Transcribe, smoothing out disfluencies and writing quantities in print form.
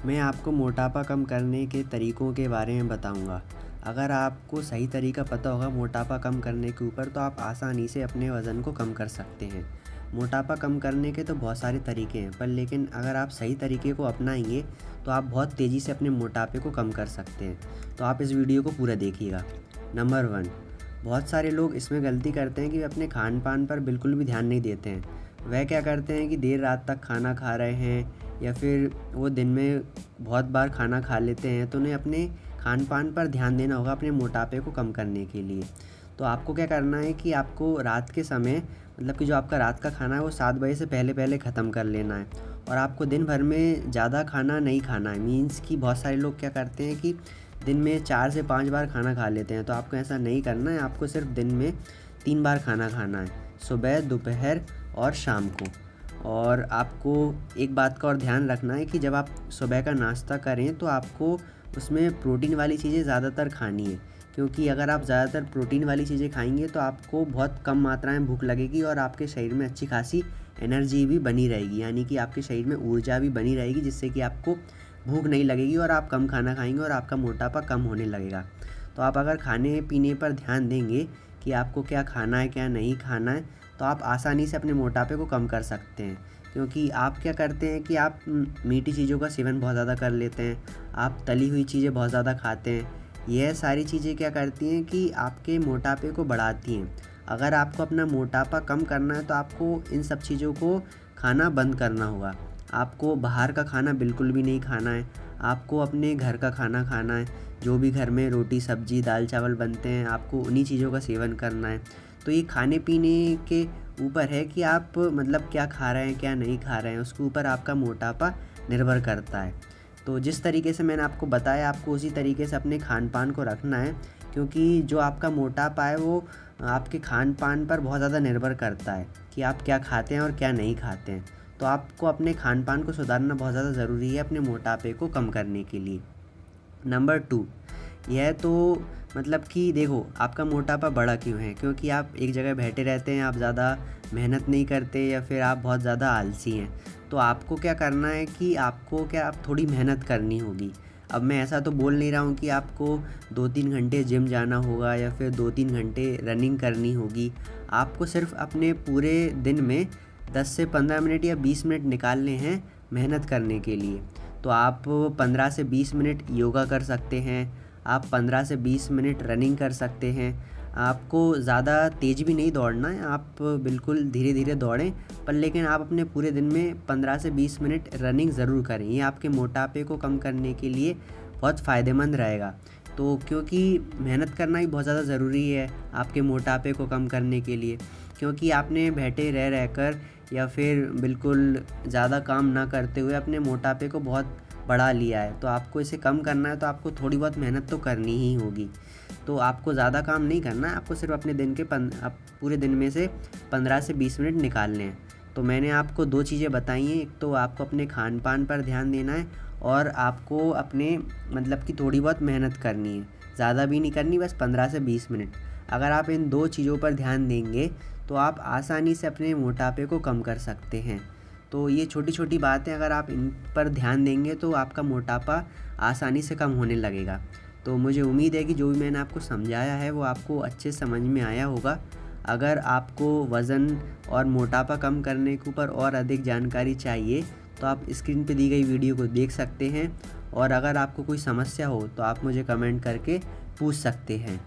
मैं आपको मोटापा कम करने के तरीकों के बारे में बताऊंगा। अगर आपको सही तरीका पता होगा मोटापा कम करने के ऊपर तो आप आसानी से अपने वज़न को कम कर सकते हैं। मोटापा कम करने के तो बहुत सारे तरीके हैं पर लेकिन अगर आप सही तरीके को अपनाएंगे तो आप बहुत तेज़ी से अपने मोटापे को कम कर सकते हैं। तो आप इस वीडियो को पूरा देखिएगा। नंबर 1, बहुत सारे लोग इसमें गलती करते हैं कि वे अपने खान पान पर बिल्कुल भी ध्यान नहीं देते हैं। वह क्या करते हैं कि देर रात तक खाना खा रहे हैं या फिर वो दिन में बहुत बार खाना खा लेते हैं, तो उन्हें अपने खान पान पर ध्यान देना होगा अपने मोटापे को कम करने के लिए। तो आपको क्या करना है कि आपको रात के समय मतलब कि जो आपका रात का खाना है वो 7 बजे से पहले पहले ख़त्म कर लेना है। और आपको दिन भर में ज़्यादा खाना नहीं खाना है। मीन्स कि बहुत सारे लोग क्या करते हैं कि दिन में 4 से 5 बार खाना खा लेते हैं, तो आपको ऐसा नहीं करना है। आपको सिर्फ दिन में 3 बार खाना खाना है, सुबह, दोपहर और शाम को। और आपको एक बात का और ध्यान रखना है कि जब आप सुबह का नाश्ता करें तो आपको उसमें प्रोटीन वाली चीज़ें ज़्यादातर खानी है, क्योंकि अगर आप ज़्यादातर प्रोटीन वाली चीज़ें खाएंगे तो आपको बहुत कम मात्रा में भूख लगेगी और आपके शरीर में अच्छी खासी एनर्जी भी बनी रहेगी, यानी कि आपके शरीर में ऊर्जा भी बनी रहेगी, जिससे कि आपको भूख नहीं लगेगी और आप कम खाना खाएंगे और आपका मोटापा कम होने लगेगा। तो आप अगर खाने पीने पर ध्यान देंगे कि आपको क्या खाना है क्या नहीं खाना है, तो आप आसानी से अपने मोटापे को कम कर सकते हैं। क्योंकि आप क्या करते हैं कि आप मीठी चीज़ों का सेवन बहुत ज़्यादा कर लेते हैं, आप तली हुई चीज़ें बहुत ज़्यादा खाते हैं। यह सारी चीज़ें क्या करती हैं कि आपके मोटापे को बढ़ाती हैं। अगर आपको अपना मोटापा कम करना है तो आपको इन सब चीज़ों को खाना बंद करना होगा। आपको बाहर का खाना बिल्कुल भी नहीं खाना है, आपको अपने घर का खाना खाना है। जो भी घर में रोटी सब्जी दाल चावल बनते हैं आपको उन्हीं चीज़ों का सेवन करना है। तो ये खाने पीने के ऊपर है कि आप मतलब क्या खा रहे हैं क्या नहीं खा रहे हैं, उसके ऊपर आपका मोटापा निर्भर करता है। तो जिस तरीके से मैंने आपको बताया आपको उसी तरीके से अपने खान पान को रखना है, क्योंकि जो आपका मोटापा है वो आपके खान पान पर बहुत ज़्यादा निर्भर करता है कि आप क्या खाते हैं और क्या नहीं खाते हैं। तो आपको अपने खान पान को सुधारना बहुत ज़्यादा ज़रूरी है अपने मोटापे को कम करने के लिए। नंबर 2, यह तो मतलब कि देखो आपका मोटापा बढ़ा क्यों है, क्योंकि आप एक जगह बैठे रहते हैं, आप ज़्यादा मेहनत नहीं करते या फिर आप बहुत ज़्यादा आलसी हैं। तो आपको क्या करना है कि आपको क्या आप थोड़ी मेहनत करनी होगी। अब मैं ऐसा तो बोल नहीं रहा हूँ कि आपको 2-3 घंटे जिम जाना होगा या फिर 2-3 घंटे रनिंग करनी होगी। आपको सिर्फ अपने पूरे दिन में 10 से 15 मिनट या 20 मिनट निकालने हैं मेहनत करने के लिए। तो आप 15 से 20 मिनट योगा कर सकते हैं, आप 15 से 20 मिनट रनिंग कर सकते हैं। आपको ज़्यादा तेज़ भी नहीं दौड़ना है, आप बिल्कुल धीरे धीरे दौड़ें, पर लेकिन आप अपने पूरे दिन में 15 से 20 मिनट रनिंग ज़रूर करें। ये आपके मोटापे को कम करने के लिए बहुत फ़ायदेमंद रहेगा। तो क्योंकि मेहनत करना ही बहुत ज़्यादा ज़रूरी है आपके मोटापे को कम करने के लिए, क्योंकि आपने बैठे रह रहकर या फिर बिल्कुल ज़्यादा काम ना करते हुए अपने मोटापे को बहुत बढ़ा लिया है। तो आपको इसे कम करना है तो आपको थोड़ी बहुत मेहनत तो करनी ही होगी। तो आपको ज़्यादा काम नहीं करना है, आपको सिर्फ अपने दिन के आप पूरे दिन में से 15 से 20 मिनट निकालने हैं। तो मैंने आपको 2 चीज़ें बताई हैं, एक तो आपको अपने खान पान पर ध्यान देना है और आपको अपने मतलब कि थोड़ी बहुत मेहनत करनी है, ज़्यादा भी नहीं करनी, बस 15 से 20 मिनट। अगर आप इन 2 चीज़ों पर ध्यान देंगे तो आप आसानी से अपने मोटापे को कम कर सकते हैं। तो ये छोटी छोटी बातें अगर आप इन पर ध्यान देंगे तो आपका मोटापा आसानी से कम होने लगेगा। तो मुझे उम्मीद है कि जो भी मैंने आपको समझाया है वो आपको अच्छे समझ में आया होगा। अगर आपको वज़न और मोटापा कम करने के ऊपर और अधिक जानकारी चाहिए तो आप स्क्रीन पे दी गई वीडियो को देख सकते हैं, और अगर आपको कोई समस्या हो तो आप मुझे कमेंट करके पूछ सकते हैं।